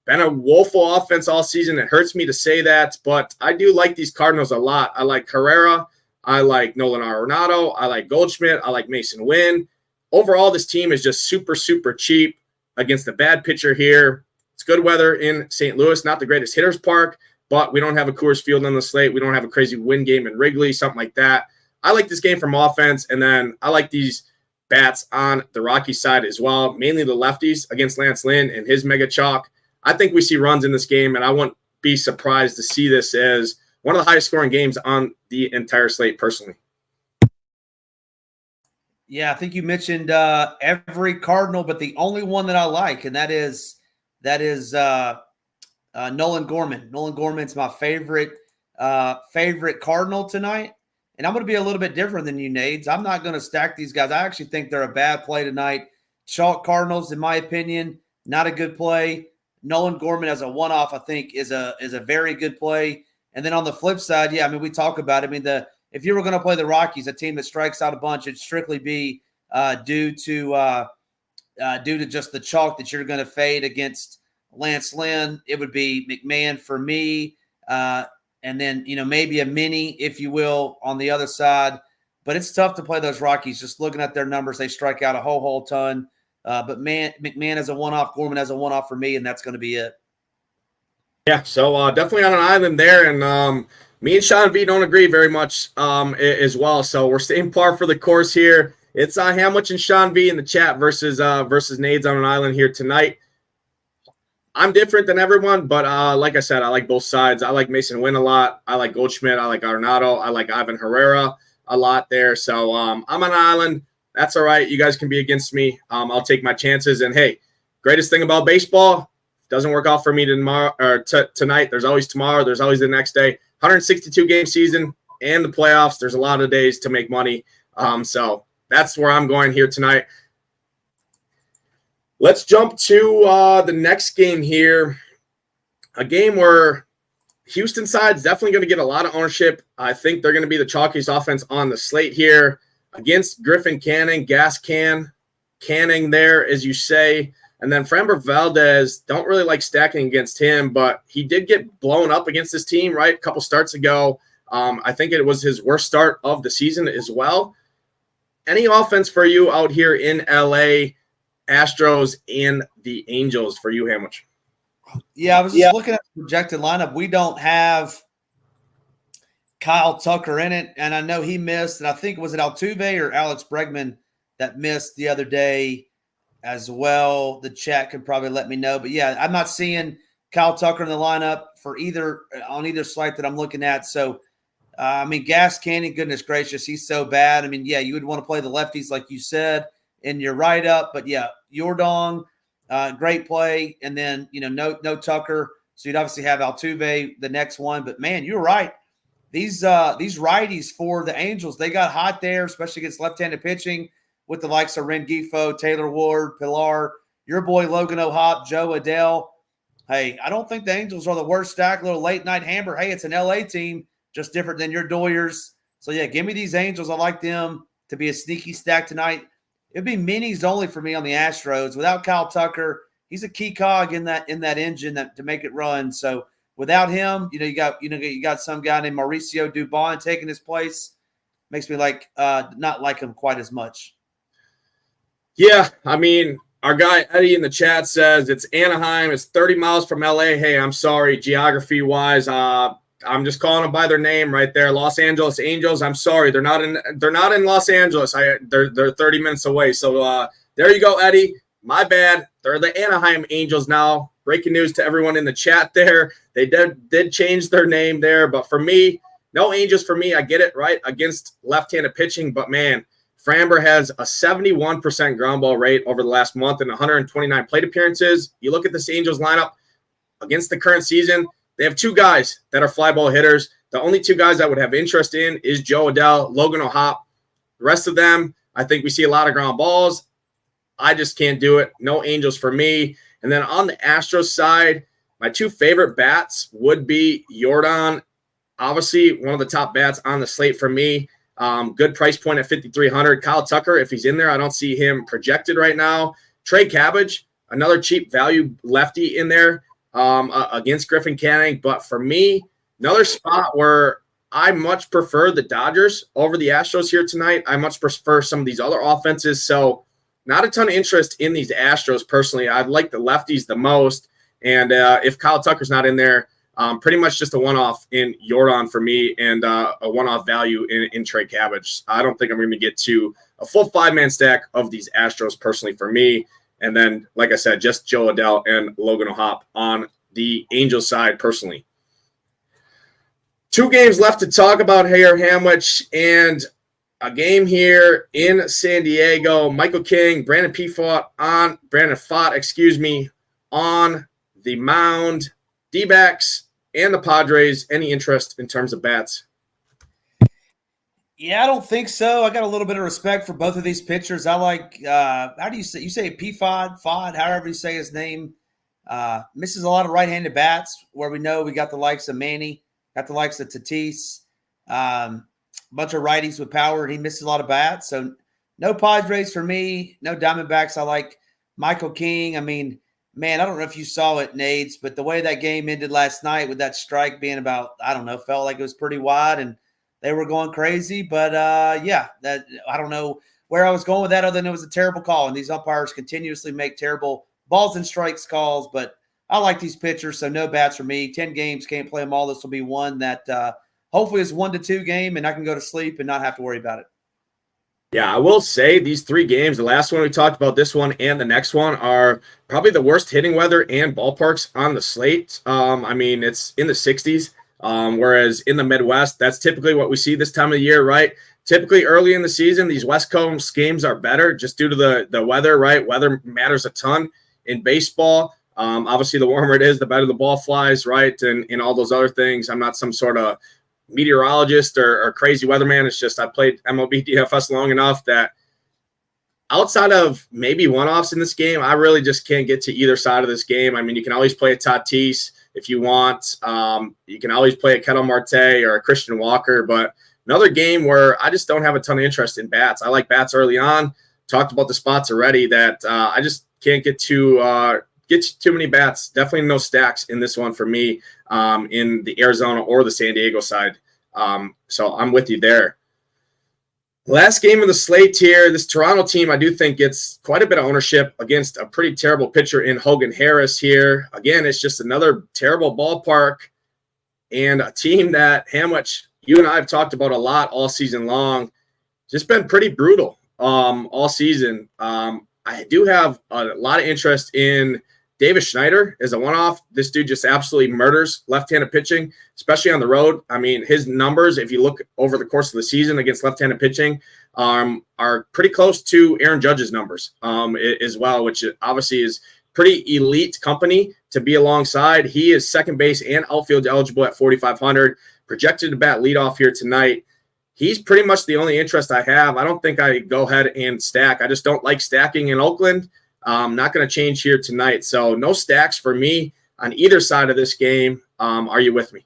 Been a woeful offense all season. It hurts me to say that, but I do like these Cardinals a lot. I like Carrera. I like Nolan Arenado. I like Goldschmidt. I like Mason Wynn. Overall, this team is just super, super cheap against a bad pitcher here. It's good weather in St. Louis, not the greatest hitters park, but we don't have a Coors Field on the slate. We don't have a crazy win game in Wrigley, something like that. I like this game from offense, and then I like these bats on the Rocky side as well, mainly the lefties against Lance Lynn and his mega chalk. I think we see runs in this game, and I wouldn't be surprised to see this as one of the highest scoring games on the entire slate personally. Yeah, I think you mentioned every Cardinal, but the only one that I like, and that is Nolan Gorman. Nolan Gorman's my favorite Cardinal tonight. And I'm going to be a little bit different than you, Nades. I'm not going to stack these guys. I actually think they're a bad play tonight. Chalk Cardinals, in my opinion, not a good play. Nolan Gorman as a one-off, I think, is a very good play. And then on the flip side, yeah, I mean, we talk about it. I mean, if you were going to play the Rockies, a team that strikes out a bunch, it'd strictly be due to just the chalk that you're going to fade against Lance Lynn. It would be McMahon for me. And then, maybe a mini, if you will, on the other side. But it's tough to play those Rockies. Just looking at their numbers, they strike out a whole ton. But McMahon as a one-off, Gorman as a one-off for me, and that's going to be it. Yeah, so definitely on an island there. And me and Sean V don't agree very much as well. So we're staying par for the course here. It's Hamlich and Sean V in the chat versus Nades on an island here tonight. I'm different than everyone, but like I said, I like both sides. I like Mason Wynn a lot. I like Goldschmidt. I like Arenado. I like Ivan Herrera a lot there. So I'm on an island. That's all right. You guys can be against me. I'll take my chances. And, hey, greatest thing about baseball, doesn't work out for me tomorrow or tonight. There's always tomorrow. There's always the next day. 162-game season and the playoffs. There's a lot of days to make money. So that's where I'm going here tonight. Let's jump to the next game here. A game where Houston side is definitely going to get a lot of ownership. I think they're going to be the chalkiest offense on the slate here against Griffin Canning, Canning there, as you say. And then Framber Valdez, don't really like stacking against him, but he did get blown up against this team, right, a couple starts ago. I think it was his worst start of the season as well. Any offense for you out here in LA, Astros and the Angels for you, Hamwich? Yeah, I was just looking at the projected lineup. We don't have Kyle Tucker in it, and I know he missed, and I think, was it Altuve or Alex Bregman that missed the other day as well? The chat could probably let me know. But, yeah, I'm not seeing Kyle Tucker in the lineup for on either slate that I'm looking at. So, I mean, Gas Canning, goodness gracious, he's so bad. I mean, yeah, you would want to play the lefties like you said in your write-up. But, yeah, Yordan, great play. And then, no Tucker. So you'd obviously have Altuve, the next one. But, man, you're right. These righties for the Angels, they got hot there, especially against left-handed pitching with the likes of Rengifo, Taylor Ward, Pilar, your boy Logan O'Hoppe, Joe Adele. Hey, I don't think the Angels are the worst stack. A little late-night hammer. Hey, it's an LA team, just different than your Doyers. So, yeah, give me these Angels. I like them to be a sneaky stack tonight. It'd be minis only for me on the Astros. Without Kyle Tucker, he's a key cog in that engine to make it run. So, without him, you got some guy named Mauricio Dubon taking his place. Makes me not like him quite as much. Yeah, I mean, our guy Eddie in the chat says it's Anaheim. It's 30 miles from LA. Hey, I'm sorry, geography-wise. I'm just calling them by their name right there. Los Angeles Angels. I'm sorry, they're not in Los Angeles. They're 30 minutes away. So there you go, Eddie. My bad. They're the Anaheim Angels now. Breaking news to everyone in the chat there. They did change their name there, but for me, no Angels for me. I get it, right, against left-handed pitching, but man, Framber has a 71% ground ball rate over the last month and 129 plate appearances. You look at this Angels lineup against the current season, they have two guys that are fly ball hitters. The only two guys I would have interest in is Joe Adele, Logan O'Hoppe. The rest of them, I think we see a lot of ground balls. I just can't do it. No Angels for me. And then on the Astros side, my two favorite bats would be Yordan, obviously one of the top bats on the slate for me. Good price point at 5,300. Kyle Tucker, if he's in there, I don't see him projected right now. Trey Cabbage, another cheap value lefty in there against Griffin Canning. But for me, another spot where I much prefer the Dodgers over the Astros here tonight. I much prefer some of these other offenses. So not a ton of interest in these Astros personally. I like the lefties the most. And if Kyle Tucker's not in there, pretty much just a one-off in Yordan for me and a one-off value in Trey Cabbage. I don't think I'm going to get to a full five-man stack of these Astros personally for me. And then, like I said, just Joe Adele and Logan O'Hoppe on the Angels side personally. Two games left to talk about here, Hamwich, and a game here in San Diego. Michael King, Brandon Pfaadt on the mound. D-backs and the Padres, any interest in terms of bats? Yeah, I don't think so. I got a little bit of respect for both of these pitchers. I like how do you say Pfaadt, however you say his name. Misses a lot of right-handed bats where we know we got the likes of Manny, got the likes of Tatis, bunch of righties with power, and he misses a lot of bats. So no Padres for me, no Diamondbacks. I like Michael King. I mean, man, I don't know if you saw it, Nades, but the way that game ended last night with that strike being about, I don't know, felt like it was pretty wide and they were going crazy. But, yeah, that I don't know where I was going with that other than it was a terrible call. And these umpires continuously make terrible balls and strikes calls. But I like these pitchers, so no bats for me. 10 games, can't play them all. This will be one that hopefully is 1-2 game, and I can go to sleep and not have to worry about it. Yeah, I will say these three games, the last one we talked about, this one and the next one, are probably the worst hitting weather and ballparks on the slate. I mean, it's in the 60s, whereas in the Midwest, that's typically what we see this time of the year, right? Typically early in the season, these West Coast games are better just due to the weather, right? Weather matters a ton in baseball. Obviously, the warmer it is, the better the ball flies, right? And all those other things. I'm not some sort of meteorologist or crazy weatherman. It's just I played MLB DFS long enough that outside of maybe one-offs in this game, I really just can't get to either side of this game. I mean, you can always play a Tatis if you want. You can always play a Kettle Marte or a Christian Walker, but another game where I just don't have a ton of interest in bats. I like bats early on. Talked about the spots already that I just can't get too many bats. Definitely no stacks in this one for me in the Arizona or the San Diego side. So I'm with you there. Last game of the slate here, this Toronto team, I do think gets quite a bit of ownership against a pretty terrible pitcher in Hogan Harris here. Again, it's just another terrible ballpark and a team that, Hamwich, you and I have talked about a lot all season long. Just been pretty brutal all season. I do have a lot of interest in Davis Schneider as a one-off. This dude just absolutely murders left-handed pitching, especially on the road. I mean, his numbers, if you look over the course of the season against left-handed pitching, are pretty close to Aaron Judge's numbers as well, which obviously is pretty elite company to be alongside. He is second base and outfield eligible at 4,500, projected to bat leadoff here tonight. He's pretty much the only interest I have. I don't think I go ahead and stack. I just don't like stacking in Oakland. Not going to change here tonight. So no stacks for me on either side of this game. Are you with me?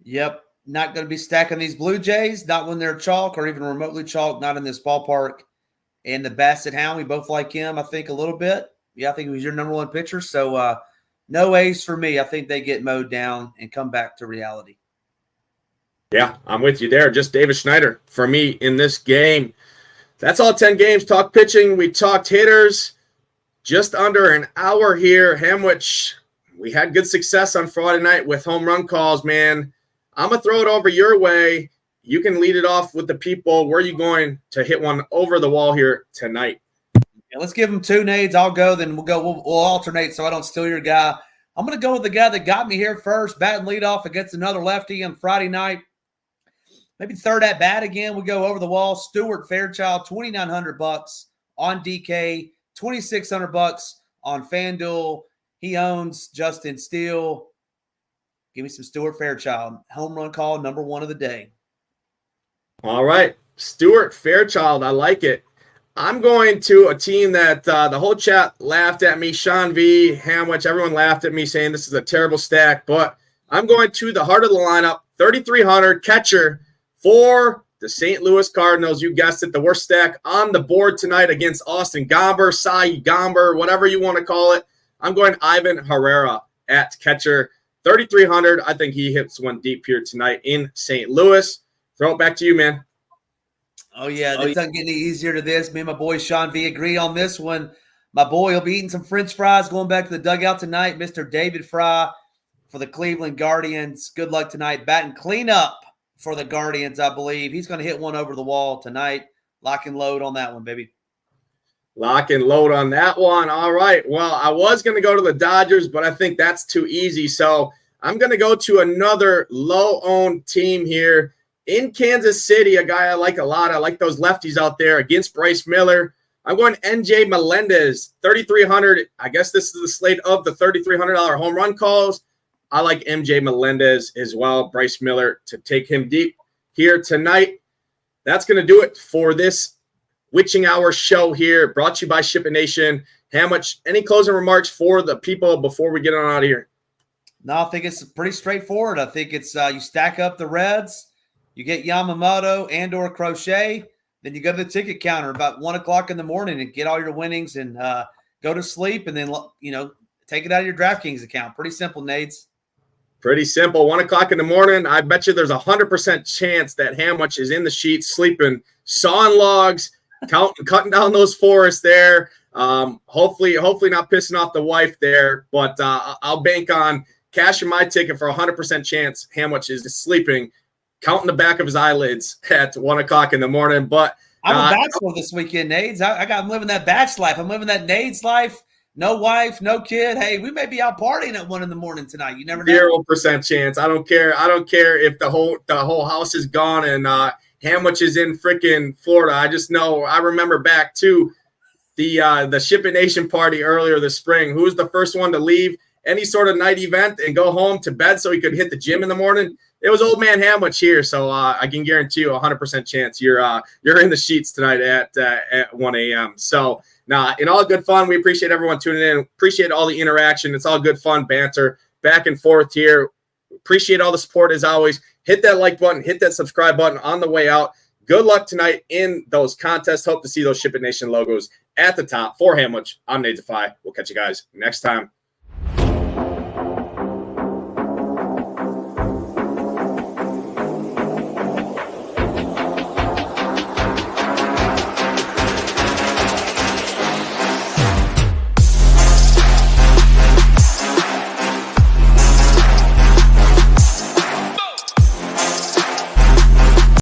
Yep. Not going to be stacking these Blue Jays, not when they're chalk or even remotely chalk, not in this ballpark. And the Basset Hound, we both like him, I think, a little bit. Yeah, I think he was your number one pitcher. So no ace for me. I think they get mowed down and come back to reality. Yeah, I'm with you there. Just Davis Schneider for me in this game. That's all 10 games. Talk pitching. We talked hitters. Just under an hour here. Hamwich, we had good success on Friday night with home run calls, man. I'm going to throw it over your way. You can lead it off with the people. Where are you going to hit one over the wall here tonight? Yeah, let's give them two nades. I'll go, then we'll alternate so I don't steal your guy. I'm going to go with the guy that got me here first, batting leadoff against another lefty on Friday night. Maybe third at bat again. We go over the wall. Stuart Fairchild, $2,900 on DK, $2,600 on FanDuel. He owns Justin Steele. Give me some Stuart Fairchild. Home run call, number one of the day. All right. Stuart Fairchild, I like it. I'm going to a team that the whole chat laughed at me. Sean V, Hamwich, everyone laughed at me saying this is a terrible stack. But I'm going to the heart of the lineup, 3,300 catcher for the St. Louis Cardinals. You guessed it, the worst stack on the board tonight against Austin Gomber, Cy Gomber, whatever you want to call it. I'm going Ivan Herrera at catcher. 3,300. I think he hits one deep here tonight in St. Louis. Throw it back to you, man. Oh, yeah. It doesn't get any easier to this. Me and my boy Sean V agree on this one. My boy will be eating some French fries going back to the dugout tonight. Mr. David Fry for the Cleveland Guardians. Good luck tonight. Batting cleanup for the Guardians, I believe. He's going to hit one over the wall tonight. Lock and load on that one, baby. Lock and load on that one. All right. Well, I was going to go to the Dodgers, but I think that's too easy. So I'm going to go to another low-owned team here in Kansas City, a guy I like a lot. I like those lefties out there against Bryce Miller. I'm going NJ Melendez, 3,300. I guess this is the slate of the $3,300 home run calls. I like MJ Melendez as well. Bryce Miller to take him deep here tonight. That's going to do it for this Witching Hour show here, brought to you by SHIPIT Nation. Hamwich, any closing remarks for the people before we get on out of here? No, I think it's pretty straightforward. I think it's you stack up the Reds, you get Yamamoto and or Crochet, then you go to the ticket counter about 1 o'clock in the morning and get all your winnings and go to sleep, and then take it out of your DraftKings account. Pretty simple, Nades. Pretty simple. 1 o'clock in the morning. I bet you there's 100% chance that Hamwich is in the sheets, sleeping, sawing logs, cutting down those forests there. Hopefully not pissing off the wife there, but I'll bank on cashing my ticket for 100% chance Hamwich is sleeping, counting the back of his eyelids at 1 o'clock in the morning. But I'm a bachelor this weekend, Nades. I'm living that batch life. I'm living that Nades life. No wife, no kid. Hey, we may be out partying at 1 in the morning tonight. You never know. 0% chance. I don't care. I don't care if the whole house is gone and Hamwich is in freaking Florida. I just know. I remember back to the SHIPIT Nation party earlier this spring. Who was the first one to leave any sort of night event and go home to bed so he could hit the gym in the morning? it was old man Hamwich here, so I can guarantee you 100% chance you're in the sheets tonight at 1 a.m. So, in all good fun, we appreciate everyone tuning in. Appreciate all the interaction. It's all good fun banter back and forth here. Appreciate all the support as always. Hit that like button, hit that subscribe button on the way out. Good luck tonight in those contests. Hope to see those SHIPIT Nation logos at the top. For Hamwich, I'm Nadesify. We'll catch you guys next time.